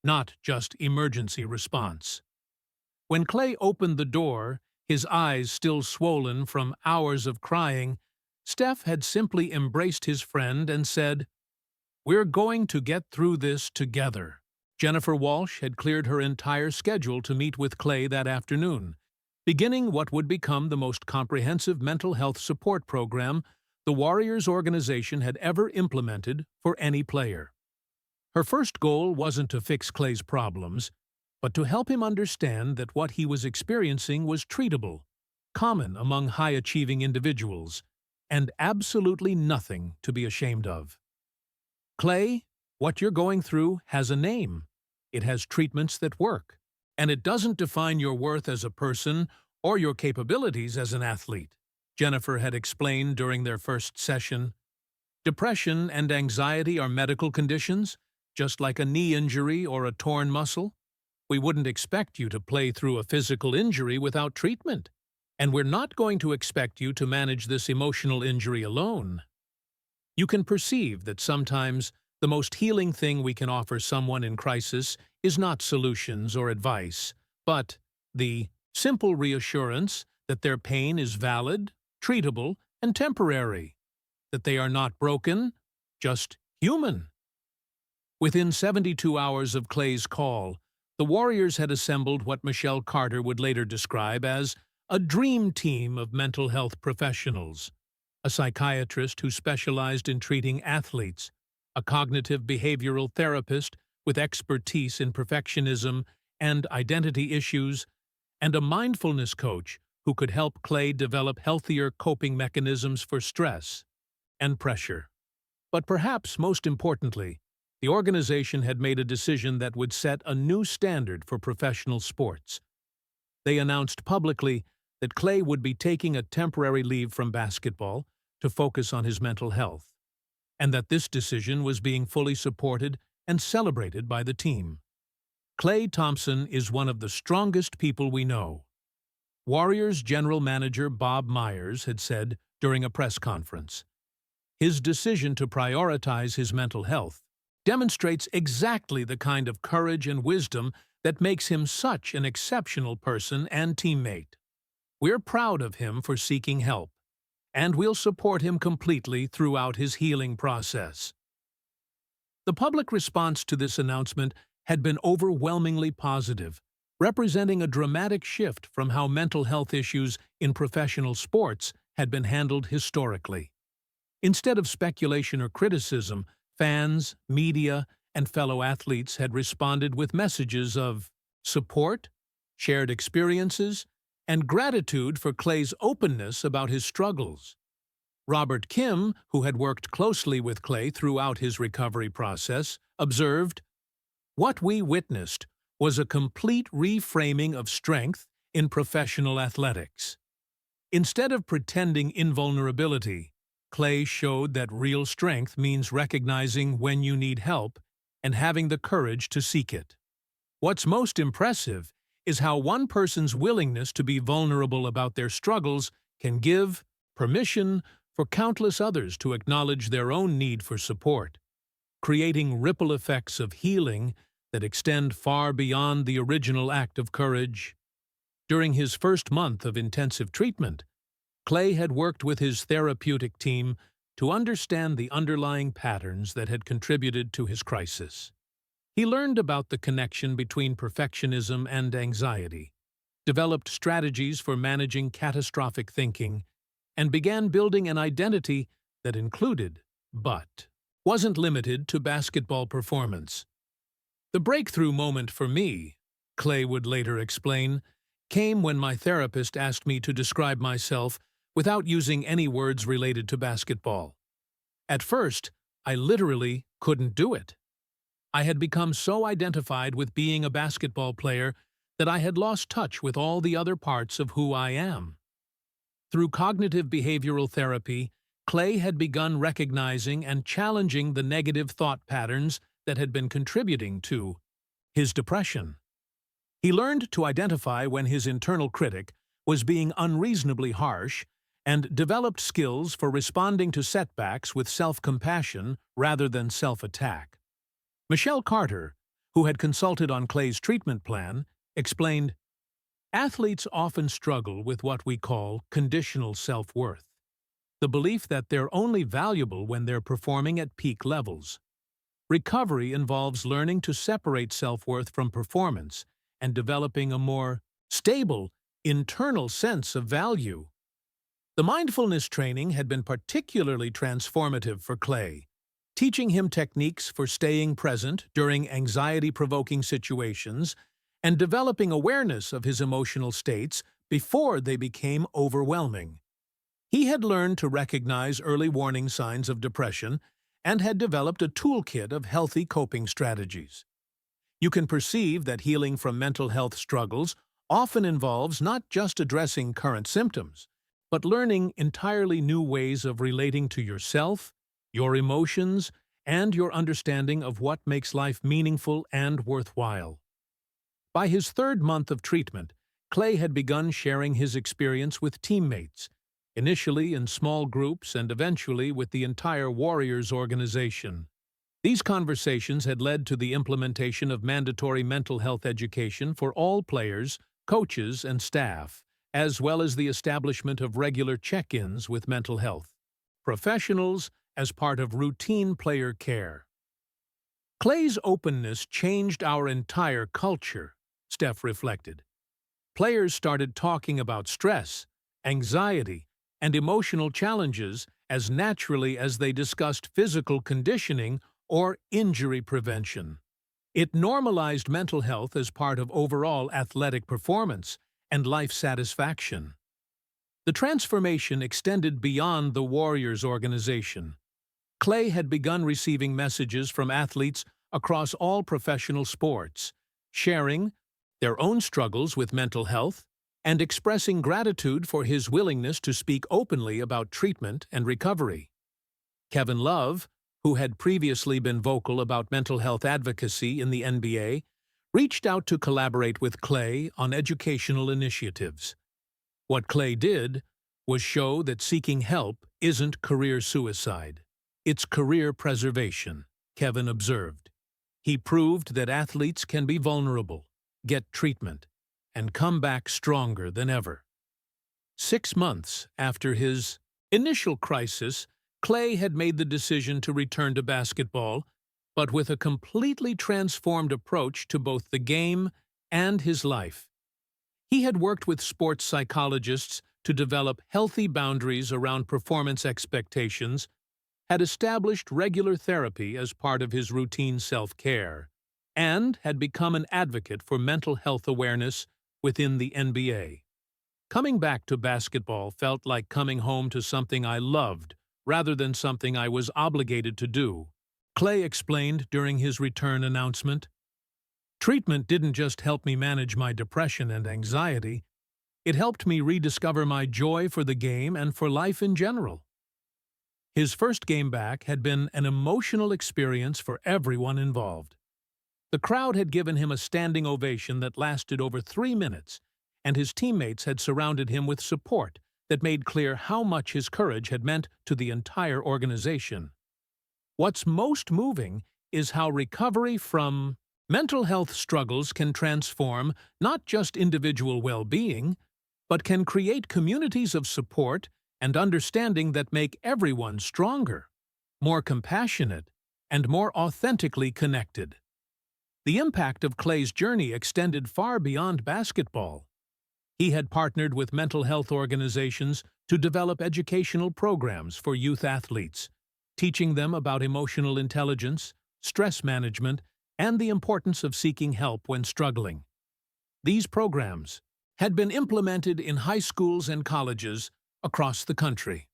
not just emergency response. When Klay opened the door, his eyes still swollen from hours of crying, Steph had simply embraced his friend and said, "We're going to get through this together." Jennifer Walsh had cleared her entire schedule to meet with Klay that afternoon, beginning what would become the most comprehensive mental health support program the Warriors organization had ever implemented for any player. Her first goal wasn't to fix Klay's problems, but to help him understand that what he was experiencing was treatable, common among high-achieving individuals, and absolutely nothing to be ashamed of. "Klay, what you're going through has a name. It has treatments that work, and it doesn't define your worth as a person or your capabilities as an athlete," Jennifer had explained during their first session. "Depression and anxiety are medical conditions, just like a knee injury or a torn muscle. We wouldn't expect you to play through a physical injury without treatment, and we're not going to expect you to manage this emotional injury alone. You can perceive that sometimes the most healing thing we can offer someone in crisis is not solutions or advice, but the simple reassurance that their pain is valid, treatable, and temporary, that they are not broken, just human." Within 72 hours of Klay's call, the Warriors had assembled what Michelle Carter would later describe as a dream team of mental health professionals: a psychiatrist who specialized in treating athletes, a cognitive behavioral therapist with expertise in perfectionism and identity issues, and a mindfulness coach who could help Klay develop healthier coping mechanisms for stress and pressure. But perhaps most importantly, the organization had made a decision that would set a new standard for professional sports. They announced publicly that Klay would be taking a temporary leave from basketball to focus on his mental health, and that this decision was being fully supported and celebrated by the team. "Klay Thompson is one of the strongest people we know," Warriors general manager Bob Myers had said during a press conference. "His decision to prioritize his mental health demonstrates exactly the kind of courage and wisdom that makes him such an exceptional person and teammate. We're proud of him for seeking help, and we'll support him completely throughout his healing process." The public response to this announcement had been overwhelmingly positive, representing a dramatic shift from how mental health issues in professional sports had been handled historically. Instead of speculation or criticism, fans, media, and fellow athletes had responded with messages of support, shared experiences, and gratitude for Klay's openness about his struggles. Robert Kim, who had worked closely with Klay throughout his recovery process, observed, "What we witnessed was a complete reframing of strength in professional athletics. Instead of pretending invulnerability, Klay showed that real strength means recognizing when you need help and having the courage to seek it. What's most impressive is how one person's willingness to be vulnerable about their struggles can give permission for countless others to acknowledge their own need for support, creating ripple effects of healing that extend far beyond the original act of courage." During his first month of intensive treatment, Klay had worked with his therapeutic team to understand the underlying patterns that had contributed to his crisis. He learned about the connection between perfectionism and anxiety, developed strategies for managing catastrophic thinking, and began building an identity that included, but wasn't limited to basketball performance. "The breakthrough moment for me," Klay would later explain, "came when my therapist asked me to describe myself without using any words related to basketball. At first, I literally couldn't do it. I had become so identified with being a basketball player that I had lost touch with all the other parts of who I am." Through cognitive behavioral therapy, Klay had begun recognizing and challenging the negative thought patterns that had been contributing to his depression. He learned to identify when his internal critic was being unreasonably harsh and developed skills for responding to setbacks with self-compassion rather than self-attack. Michelle Carter, who had consulted on Klay's treatment plan, explained, "Athletes often struggle with what we call conditional self-worth, the belief that they're only valuable when they're performing at peak levels. Recovery involves learning to separate self-worth from performance and developing a more stable, internal sense of value." The mindfulness training had been particularly transformative for Klay, teaching him techniques for staying present during anxiety-provoking situations and developing awareness of his emotional states before they became overwhelming. He had learned to recognize early warning signs of depression and had developed a toolkit of healthy coping strategies. You can perceive that healing from mental health struggles often involves not just addressing current symptoms, but learning entirely new ways of relating to yourself, your emotions, and your understanding of what makes life meaningful and worthwhile. By his third month of treatment, Klay had begun sharing his experience with teammates, initially in small groups and eventually with the entire Warriors organization. These conversations had led to the implementation of mandatory mental health education for all players, coaches, and staff, as well as the establishment of regular check-ins with mental health professionals as part of routine player care. "Klay's openness changed our entire culture," Steph reflected. "Players started talking about stress, anxiety, and emotional challenges as naturally as they discussed physical conditioning or injury prevention. It normalized mental health as part of overall athletic performance and life satisfaction." The transformation extended beyond the Warriors organization. Klay had begun receiving messages from athletes across all professional sports, sharing their own struggles with mental health and expressing gratitude for his willingness to speak openly about treatment and recovery. Kevin Love, who had previously been vocal about mental health advocacy in the NBA, reached out to collaborate with Klay on educational initiatives. What Klay did was show that seeking help isn't career suicide. It's career preservation, Kevin observed. He proved that athletes can be vulnerable, get treatment, and come back stronger than ever. 6 months after his initial crisis, Klay had made the decision to return to basketball, but with a completely transformed approach to both the game and his life. He had worked with sports psychologists to develop healthy boundaries around performance expectations, had established regular therapy as part of his routine self-care, and had become an advocate for mental health awareness within the NBA. Coming back to basketball felt like coming home to something I loved, rather than something I was obligated to do. Klay explained during his return announcement. Treatment didn't just help me manage my depression and anxiety, it helped me rediscover my joy for the game and for life in general. His first game back had been an emotional experience for everyone involved. The crowd had given him a standing ovation that lasted over 3 minutes, and his teammates had surrounded him with support that made clear how much his courage had meant to the entire organization. What's most moving is how recovery from mental health struggles can transform not just individual well-being, but can create communities of support and understanding that make everyone stronger, more compassionate, and more authentically connected. The impact of Klay's journey extended far beyond basketball. He had partnered with mental health organizations to develop educational programs for youth athletes, teaching them about emotional intelligence, stress management, and the importance of seeking help when struggling. These programs had been implemented in high schools and colleges across the country.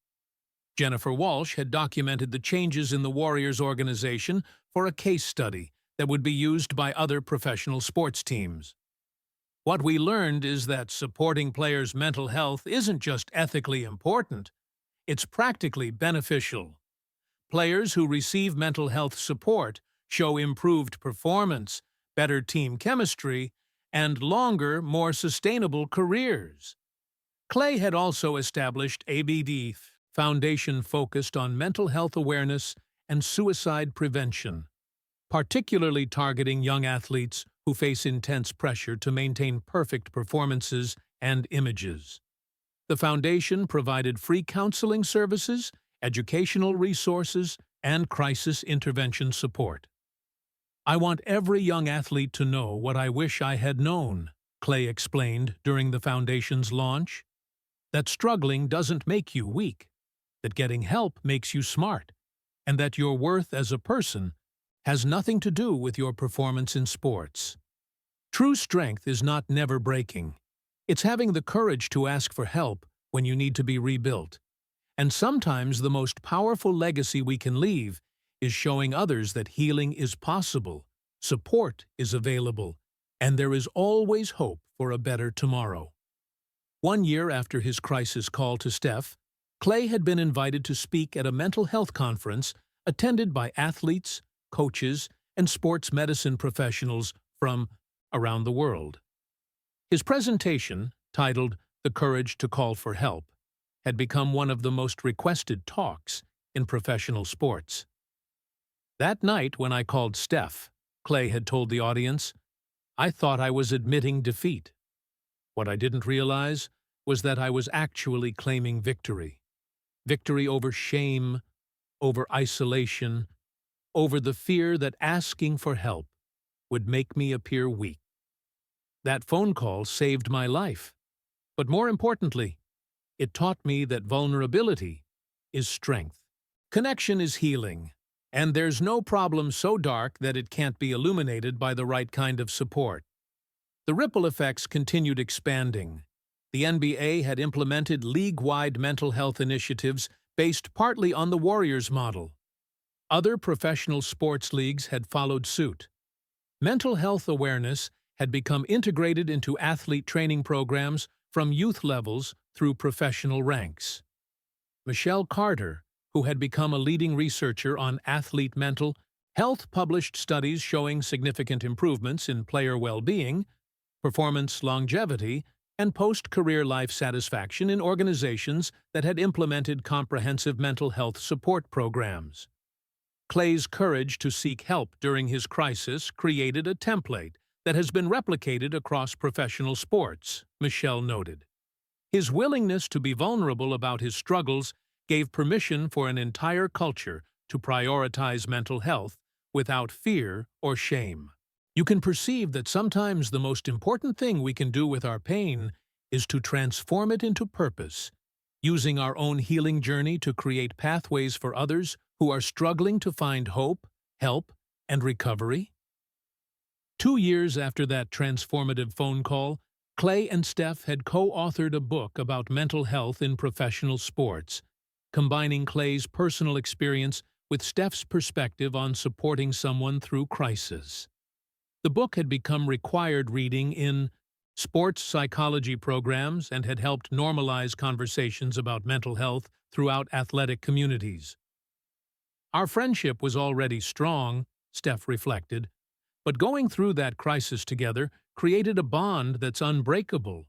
Jennifer Walsh had documented the changes in the Warriors organization for a case study that would be used by other professional sports teams. What we learned is that supporting players' mental health isn't just ethically important, it's practically beneficial. Players who receive mental health support show improved performance, better team chemistry, and longer, more sustainable careers. Klay had also established ABD Foundation focused on mental health awareness and suicide prevention, particularly targeting young athletes who face intense pressure to maintain perfect performances and images. The foundation provided free counseling services, educational resources, and crisis intervention support. I want every young athlete to know what I wish I had known, Klay explained during the foundation's launch. That struggling doesn't make you weak, that getting help makes you smart, and that your worth as a person has nothing to do with your performance in sports. True strength is not never breaking. It's having the courage to ask for help when you need to be rebuilt. And sometimes the most powerful legacy we can leave is showing others that healing is possible, support is available, and there is always hope for a better tomorrow. 1 year after his crisis call to Steph, Klay had been invited to speak at a mental health conference attended by athletes, coaches, and sports medicine professionals from around the world. His presentation, titled "The Courage to Call for Help," had become one of the most requested talks in professional sports. That night when I called Steph, Klay had told the audience, I thought I was admitting defeat. What I didn't realize was that I was actually claiming victory. Victory over shame, over isolation, over the fear that asking for help would make me appear weak. That phone call saved my life. But more importantly, it taught me that vulnerability is strength. Connection is healing, and there's no problem so dark that it can't be illuminated by the right kind of support. The ripple effects continued expanding. The NBA had implemented league-wide mental health initiatives based partly on the Warriors model. Other professional sports leagues had followed suit. Mental health awareness had become integrated into athlete training programs from youth levels through professional ranks. Michelle Carter, who had become a leading researcher on athlete mental health, published studies showing significant improvements in player well-being, performance longevity, and post-career life satisfaction in organizations that had implemented comprehensive mental health support programs. Klay's courage to seek help during his crisis created a template that has been replicated across professional sports, Michelle noted. His willingness to be vulnerable about his struggles gave permission for an entire culture to prioritize mental health without fear or shame. You can perceive that sometimes the most important thing we can do with our pain is to transform it into purpose, using our own healing journey to create pathways for others who are struggling to find hope, help, and recovery. 2 years after that transformative phone call, Klay and Steph had co-authored a book about mental health in professional sports, combining Klay's personal experience with Steph's perspective on supporting someone through crisis. The book had become required reading in sports psychology programs and had helped normalize conversations about mental health throughout athletic communities. Our friendship was already strong, Steph reflected, but going through that crisis together created a bond that's unbreakable.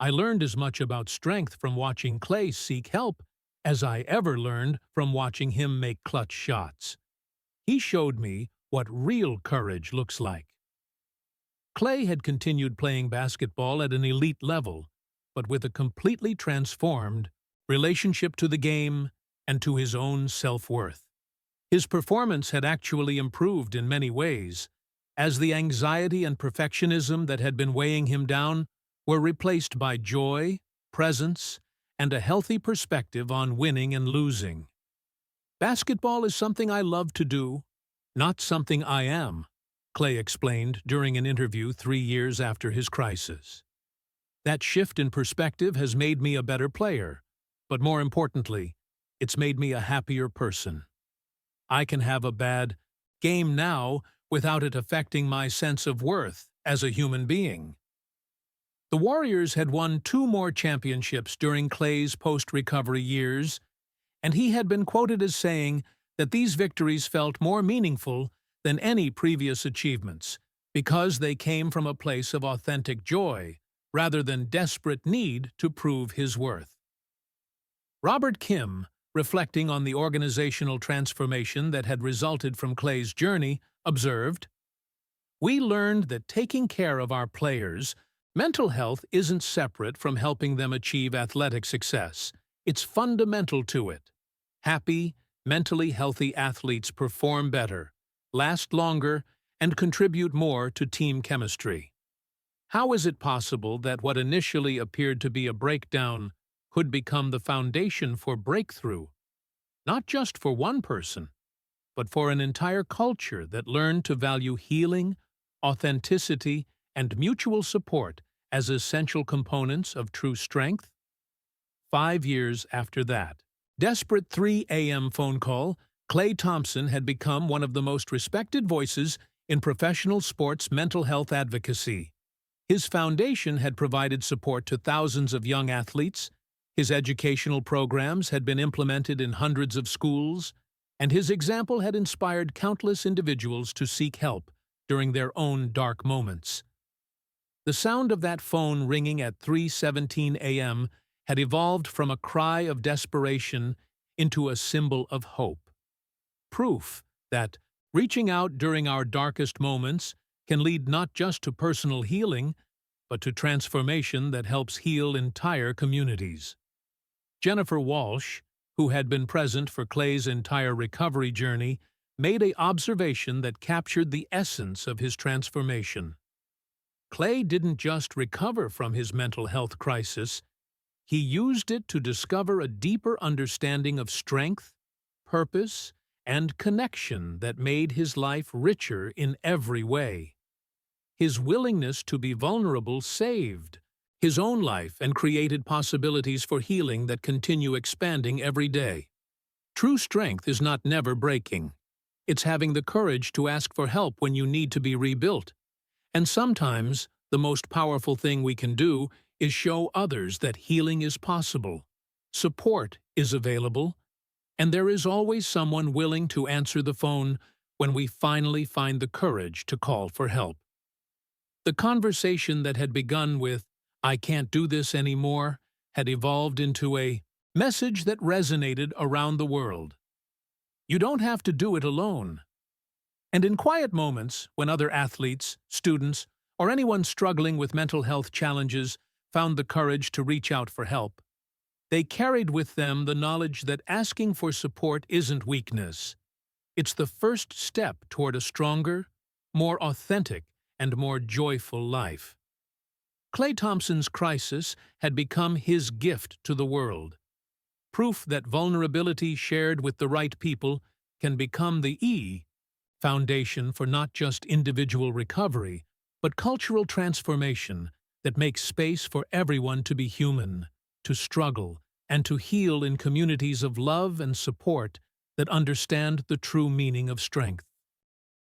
I learned as much about strength from watching Klay seek help as I ever learned from watching him make clutch shots. He showed me what real courage looks like. Klay had continued playing basketball at an elite level, but with a completely transformed relationship to the game and to his own self-worth. His performance had actually improved in many ways, as the anxiety and perfectionism that had been weighing him down were replaced by joy, presence, and a healthy perspective on winning and losing. Basketball is something I love to do, not something I am, Klay explained during an interview 3 years after his crisis. That shift in perspective has made me a better player, but more importantly, it's made me a happier person. I can have a bad game now without it affecting my sense of worth as a human being. The Warriors had won 2 more championships during Klay's post-recovery years, and he had been quoted as saying that these victories felt more meaningful than any previous achievements because they came from a place of authentic joy rather than desperate need to prove his worth. Robert Kim, reflecting on the organizational transformation that had resulted from Klay's journey, observed, "We learned that taking care of our players' mental health isn't separate from helping them achieve athletic success. It's fundamental to it. Happy, mentally healthy athletes perform better, last longer, and contribute more to team chemistry." How is it possible that what initially appeared to be a breakdown could become the foundation for breakthrough, not just for one person, but for an entire culture that learned to value healing, authenticity, and mutual support as essential components of true strength? 5 years after that desperate 3 a.m. phone call, Klay Thompson had become one of the most respected voices in professional sports mental health advocacy. His foundation had provided support to thousands of young athletes, his educational programs had been implemented in hundreds of schools, and his example had inspired countless individuals to seek help during their own dark moments. The sound of that phone ringing at 3:17 a.m. had evolved from a cry of desperation into a symbol of hope. Proof that reaching out during our darkest moments can lead not just to personal healing, but to transformation that helps heal entire communities. Jennifer Walsh, who had been present for Klay's entire recovery journey, made an observation that captured the essence of his transformation. Klay didn't just recover from his mental health crisis, he used it to discover a deeper understanding of strength, purpose, and connection that made his life richer in every way. His willingness to be vulnerable saved his own life and created possibilities for healing that continue expanding every day. True strength is not never breaking. It's having the courage to ask for help when you need to be rebuilt. And sometimes, the most powerful thing we can do is show others that healing is possible, support is available, and there is always someone willing to answer the phone when we finally find the courage to call for help. The conversation that had begun with, "I can't do this anymore," had evolved into a message that resonated around the world. You don't have to do it alone. And in quiet moments, when other athletes, students, or anyone struggling with mental health challenges found the courage to reach out for help, they carried with them the knowledge that asking for support isn't weakness. It's the first step toward a stronger, more authentic, and more joyful life. Klay Thompson's crisis had become his gift to the world. Proof that vulnerability shared with the right people can become the foundation for not just individual recovery, but cultural transformation that makes space for everyone to be human, to struggle, and to heal in communities of love and support that understand the true meaning of strength.